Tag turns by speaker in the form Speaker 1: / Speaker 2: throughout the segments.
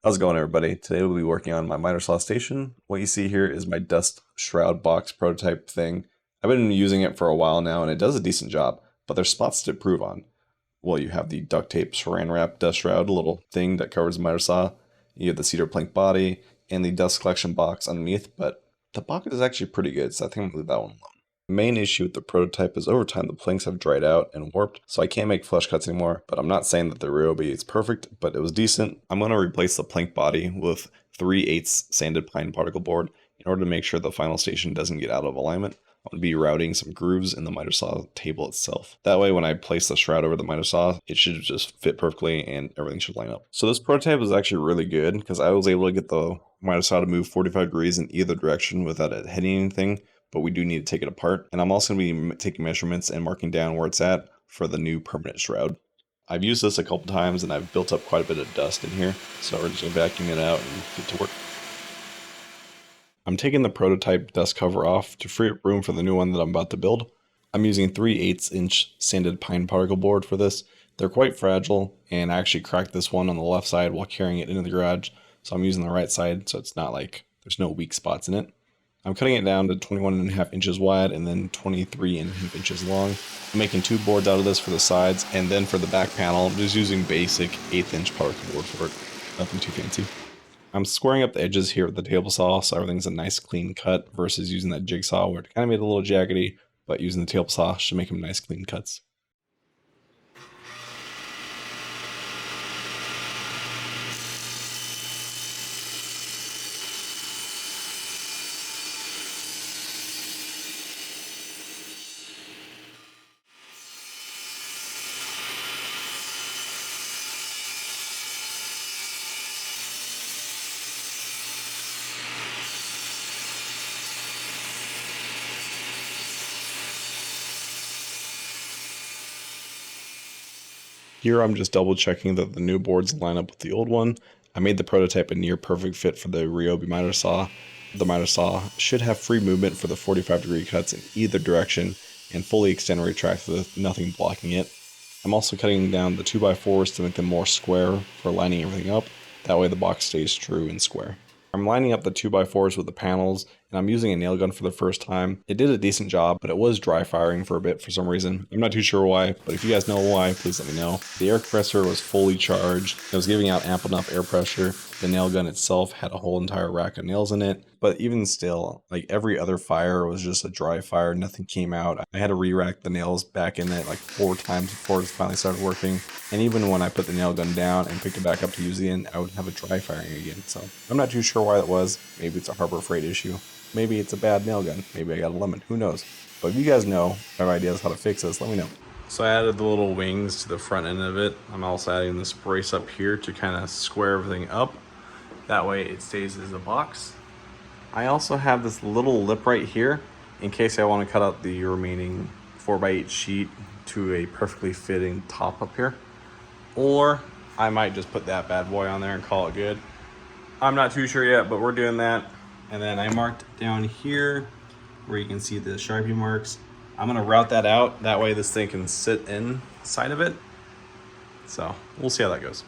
Speaker 1: How's it going, everybody? Today we'll be working on my miter saw station. What you see here is my dust shroud box prototype thing. I've been using it for a while now and it does a decent job, but there's spots to improve on. Well, you have the duct tape saran wrap dust shroud, a little thing that covers the miter saw. You have the cedar plank body and the dust collection box underneath, but the box is actually pretty good, so I think I'm gonna leave that one alone. The main issue with the prototype is over time the planks have dried out and warped, so I can't make flush cuts anymore, but I'm not saying that the Ryobi is perfect, but it was decent. I'm going to replace the plank body with 3/8 sanded pine particle board in order to make sure the final station doesn't get out of alignment. I'm going to be routing some grooves in the miter saw table itself. That way when I place the shroud over the miter saw, it should just fit perfectly and everything should line up. So this prototype is actually really good because I was able to get the miter saw to move 45 degrees in either direction without it hitting anything, but we do need to take it apart. And I'm also going to be taking measurements and marking down where it's at for the new permanent shroud. I've used this a couple times and I've built up quite a bit of dust in here, so we're just going to vacuum it out and get to work. I'm taking the prototype dust cover off to free up room for the new one that I'm about to build. I'm using 3/8 inch sanded pine particle board for this. They're quite fragile, and I actually cracked this one on the left side while carrying it into the garage, so I'm using the right side so it's not like there's no weak spots in it. I'm cutting it down to 21.5 inches wide and then 23.5 inches long. I'm making two boards out of this for the sides, and then for the back panel, I'm just using basic 1/8 inch particle board for it. Nothing too fancy. I'm squaring up the edges here with the table saw so everything's a nice clean cut versus using that jigsaw where it kind of made it a little jaggedy, but using the table saw should make them nice clean cuts. Here I'm just double checking that the new boards line up with the old one. I made the prototype a near perfect fit for the Ryobi miter saw. The miter saw should have free movement for the 45-degree cuts in either direction and fully extend and retract with nothing blocking it. I'm also cutting down the 2x4s to make them more square for lining everything up. That way the box stays true and square. I'm lining up the 2x4s with the panels, and I'm using a nail gun for the first time. It did a decent job, but it was dry firing for a bit for some reason. I'm not too sure why, but if you guys know why, please let me know. The air compressor was fully charged. It was giving out ample enough air pressure. The nail gun itself had a whole entire rack of nails in it, but even still, like every other fire was just a dry fire. Nothing came out. I had to re-rack the nails back in it like 4 times before it finally started working. And even when I put the nail gun down and picked it back up to use it in, I would have a dry firing again. So I'm not too sure why that was. Maybe it's a Harbor Freight issue. Maybe it's a bad nail gun. Maybe I got a lemon. Who knows? But if you guys know, have ideas how to fix this, let me know. So I added the little wings to the front end of it. I'm also adding this brace up here to kind of square everything up. That way it stays as a box. I also have this little lip right here in case I want to cut out the remaining 4x8 sheet to a perfectly fitting top up here. Or I might just put that bad boy on there and call it good. I'm not too sure yet, but we're doing that. And then I marked down here where you can see the Sharpie marks. I'm gonna route that out. That way this thing can sit inside of it. So we'll see how that goes.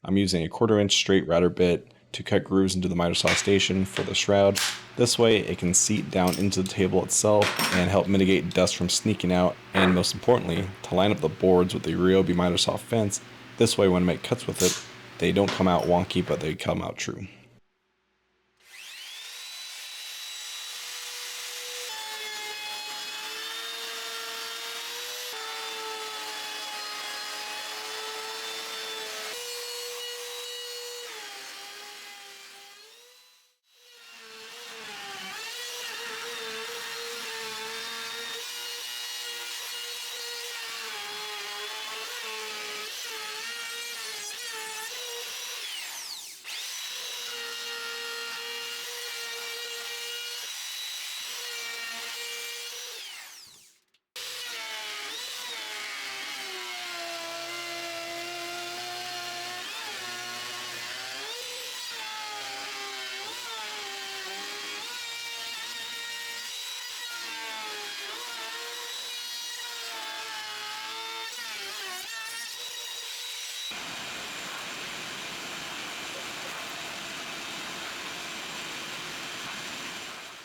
Speaker 1: I'm using a 1/4 inch straight router bit to cut grooves into the miter saw station for the shroud. This way it can seat down into the table itself and help mitigate dust from sneaking out, and most importantly, to line up the boards with the Ryobi miter saw fence. This way when I make cuts with it, they don't come out wonky, but they come out true.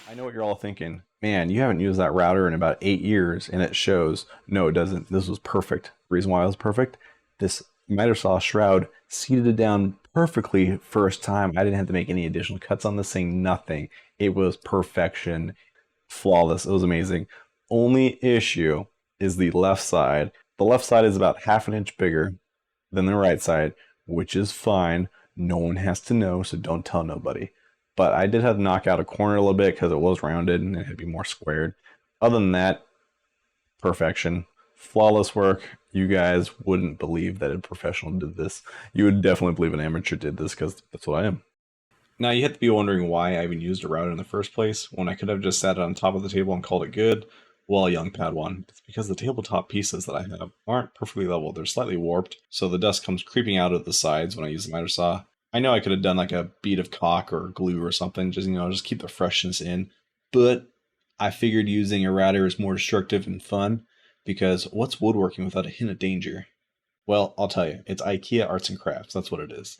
Speaker 1: I know what you're all thinking. Man, you haven't used that router in about 8 years, and it shows. No, it doesn't. This was perfect. The reason why it was perfect, this miter saw shroud seated it down perfectly first time. I didn't have to make any additional cuts on this thing, nothing. It was perfection, flawless. It was amazing. Only issue is the left side. The left side is about half an inch bigger than the right side, which is fine. No one has to know, so don't tell nobody. But I did have to knock out a corner a little bit because it was rounded and it had to be more squared. Other than that, perfection. Flawless work. You guys wouldn't believe that a professional did this. You would definitely believe an amateur did this because that's what I am. Now you have to be wondering why I even used a router in the first place when I could have just sat it on top of the table and called it good. Well, young Padawan, it's because the tabletop pieces that I have aren't perfectly level. They're slightly warped, so the dust comes creeping out of the sides when I use the miter saw. I know I could have done like a bead of caulk or glue or something, just keep the freshness in. But I figured using a router is more destructive and fun, because what's woodworking without a hint of danger? Well, I'll tell you, it's IKEA Arts and Crafts, that's what it is.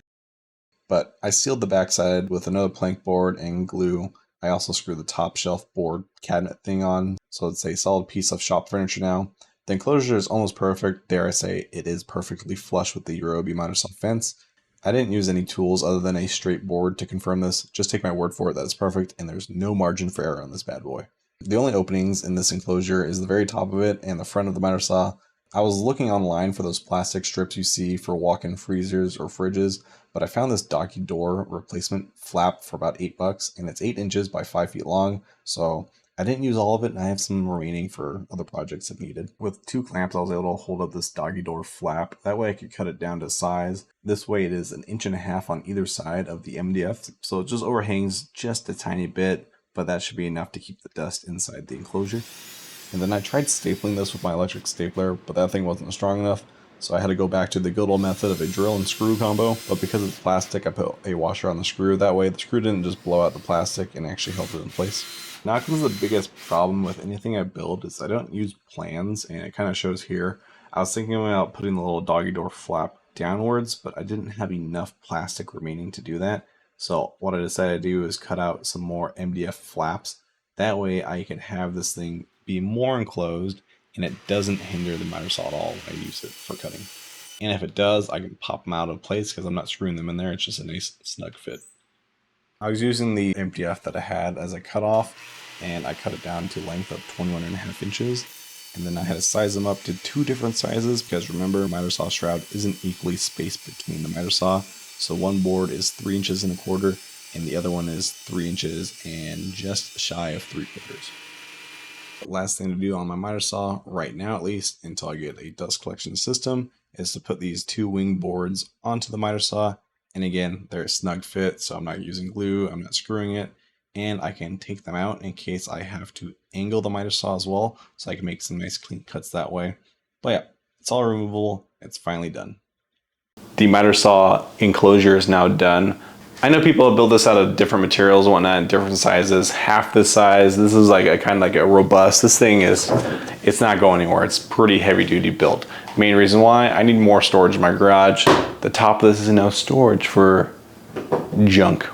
Speaker 1: But I sealed the backside with another plank board and glue. I also screwed the top shelf board cabinet thing on, so it's a solid piece of shop furniture now. The enclosure is almost perfect. Dare I say, it is perfectly flush with the Ryobi miter saw fence. I didn't use any tools other than a straight board to confirm this. Just take my word for it that it's perfect, and there's no margin for error on this bad boy. The only openings in this enclosure is the very top of it and the front of the miter saw. I was looking online for those plastic strips you see for walk-in freezers or fridges, but I found this doggy door replacement flap for about $8, and it's 8 inches by 5 feet long, so I didn't use all of it, and I have some remaining for other projects if needed. With 2 clamps, I was able to hold up this doggy door flap. That way I could cut it down to size. This way it is 1.5 inches on either side of the MDF, so it just overhangs just a tiny bit, but that should be enough to keep the dust inside the enclosure. And then I tried stapling this with my electric stapler, but that thing wasn't strong enough, so I had to go back to the good old method of a drill and screw combo. But because it's plastic, I put a washer on the screw. That way the screw didn't just blow out the plastic and actually held it in place. Now comes the biggest problem with anything I build is I don't use plans, and it kind of shows here. I was thinking about putting the little doggy door flap downwards, but I didn't have enough plastic remaining to do that. So what I decided to do is cut out some more MDF flaps. That way I can have this thing be more enclosed and it doesn't hinder the miter saw at all when I use it for cutting. And if it does, I can pop them out of place because I'm not screwing them in there. It's just a nice snug fit. I was using the MDF that I had as a cutoff, and I cut it down to a length of 21.5 inches. And then I had to size them up to 2 different sizes because remember, miter saw shroud isn't equally spaced between the miter saw. So one board is 3 inches and a quarter, and the other one is 3 inches and just shy of 3/4. Last thing to do on my miter saw, right now at least, until I get a dust collection system, is to put these 2 wing boards onto the miter saw. And again, they're a snug fit, so I'm not using glue, I'm not screwing it, and I can take them out in case I have to angle the miter saw as well, so I can make some nice clean cuts that way. But yeah, it's all removable, it's finally done. The miter saw enclosure is now done. I know people have built this out of different materials and whatnot, different sizes, half this size. This is like a kind of like a robust, this thing is, it's not going anywhere. It's pretty heavy duty built. Main reason why, I need more storage in my garage. The top of this is now storage for junk.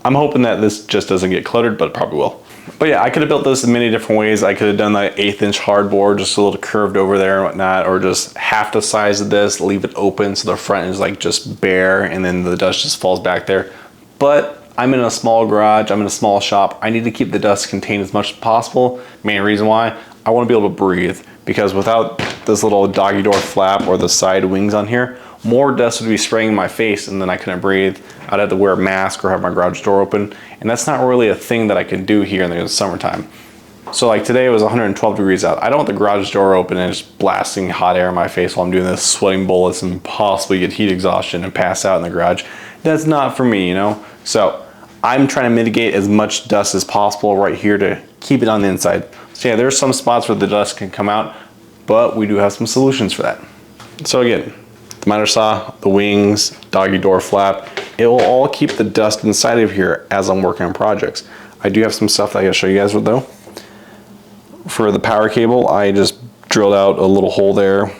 Speaker 1: I'm hoping that this just doesn't get cluttered, but it probably will. But yeah, I could have built this in many different ways. I could have done the 1/8 inch hardboard, just a little curved over there and whatnot, or just half the size of this, leave it open so the front is like just bare and then the dust just falls back there. But I'm in a small garage, I'm in a small shop. I need to keep the dust contained as much as possible. Main reason why, I want to be able to breathe, because without this little doggy door flap or the side wings on here, more dust would be spraying in my face and then I couldn't breathe. I'd have to wear a mask or have my garage door open, and that's not really a thing that I can do here in the summertime. So like today it was 112 degrees out. I don't want the garage door open and just blasting hot air in my face while I'm doing this, sweating bullets and possibly get heat exhaustion and pass out in the garage. That's not for me, you know? So I'm trying to mitigate as much dust as possible right here to keep it on the inside. So yeah, there's some spots where the dust can come out, but we do have some solutions for that. So again, the miter saw, the wings, doggy door flap, it will all keep the dust inside of here as I'm working on projects. I do have some stuff that I gotta show you guys with though. For the power cable, I just drilled out a little hole there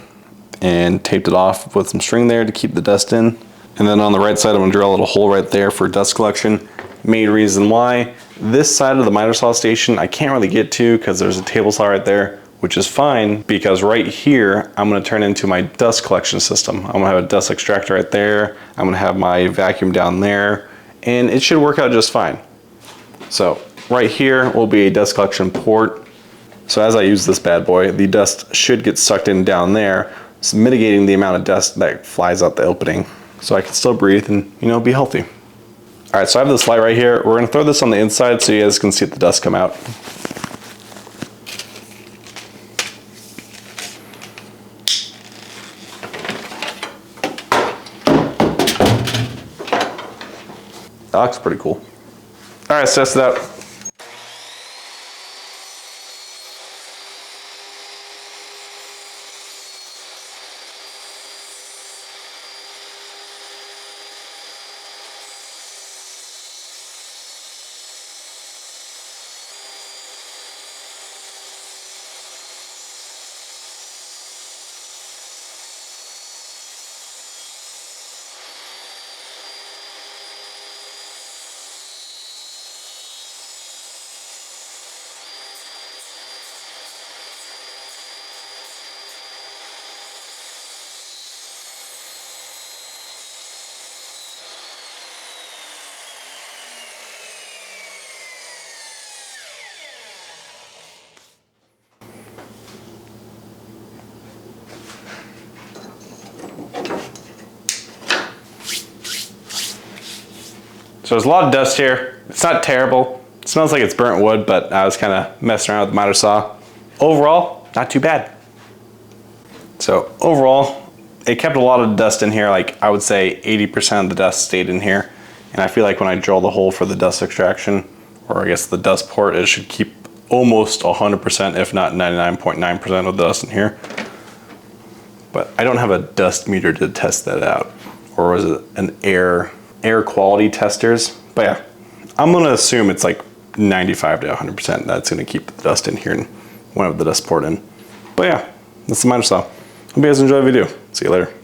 Speaker 1: and taped it off with some string there to keep the dust in. And then on the right side, I'm gonna drill a little hole right there for dust collection. Main reason why, This side of the miter saw station I can't really get to because there's a table saw right there, which is fine because right here I'm going to turn into my dust collection system. I'm going to have a dust extractor right there. I'm going to have my vacuum down there, and it should work out just fine. So right here will be a dust collection port. So as I use this bad boy, the dust should get sucked in down there, so mitigating the amount of dust that flies out the opening, so I can still breathe and, you know, be healthy. All right, so I have this light right here. We're gonna throw this on the inside so you guys can see the dust come out. That looks pretty cool. All right, let's test it out. So there's a lot of dust here. It's not terrible. It smells like it's burnt wood, but I was kind of messing around with the miter saw. Overall, not too bad. So overall, it kept a lot of dust in here. Like I would say 80% of the dust stayed in here. And I feel like when I drill the hole for the dust extraction, or I guess the dust port, it should keep almost 100%, if not 99.9% of the dust in here. But I don't have a dust meter to test that out. Or was it an air quality testers? But yeah, I'm gonna assume it's like 95 to 100% that's gonna keep the dust in here and won't have the dust poured in. But yeah, that's the miter saw. Hope you guys enjoyed the video. See you later.